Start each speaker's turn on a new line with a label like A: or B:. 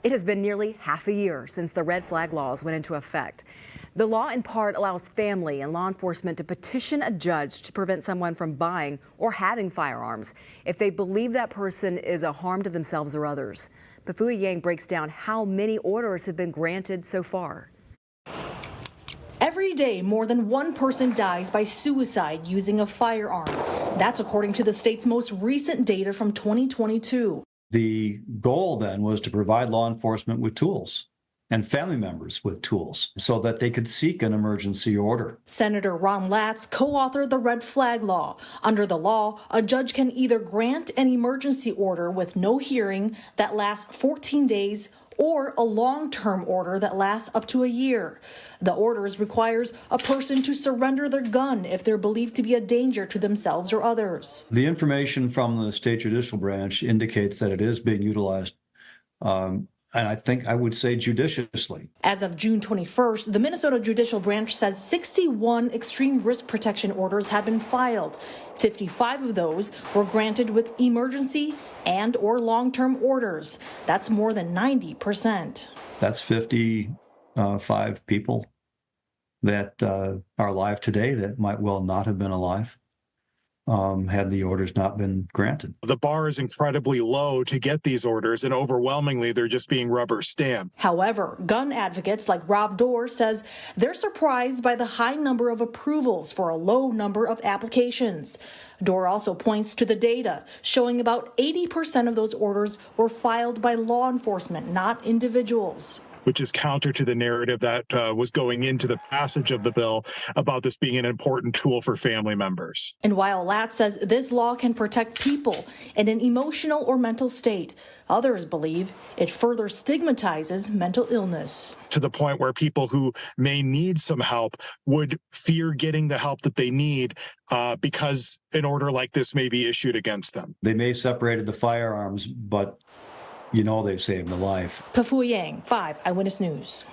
A: It has been nearly half a year since the red flag laws went into effect. The law in part allows family and law enforcement to petition a judge to prevent someone from buying or having firearms if they believe that person is a harm to themselves or others. Pafua Yang breaks down how many orders have been granted so far.
B: Every day, more than one person dies by suicide using a firearm. That's according to the state's most recent data from 2022.
C: The goal then was to provide law enforcement with tools and family members with tools so that they could seek an emergency order.
B: Senator Ron Latz co-authored the red flag law. Under the law, a judge can either grant an emergency order with no hearing that lasts 14 days or a long-term order that lasts up to a year. The orders requires a person to surrender their gun if they're believed to be a danger to themselves or others.
C: The information from the state judicial branch indicates that it is being utilized, and I think I would say judiciously.
B: As of June 21st, the Minnesota Judicial Branch says 61 extreme risk protection orders have been filed. 55 of those were granted with emergency and or long-term orders. That's more than 90%.
C: That's 55 people that are alive today that might well not have been alive had the orders not been granted.
D: The bar is incredibly low to get these orders, and overwhelmingly they're just being rubber stamped.
B: However, gun advocates like Rob Dorr says they're surprised by the high number of approvals for a low number of applications. Dorr also points to the data showing about 80% of those orders were filed by law enforcement, not individuals,
D: which is counter to the narrative that was going into the passage of the bill about this being an important tool for family members.
B: And while Latz says this law can protect people in an emotional or mental state, others believe it further stigmatizes mental illness.
D: To the point where people who may need some help would fear getting the help that they need because an order like this may be issued against them.
C: They may have separated the firearms, but you know they've saved a life.
B: Pafua Yang, 5 Eyewitness News.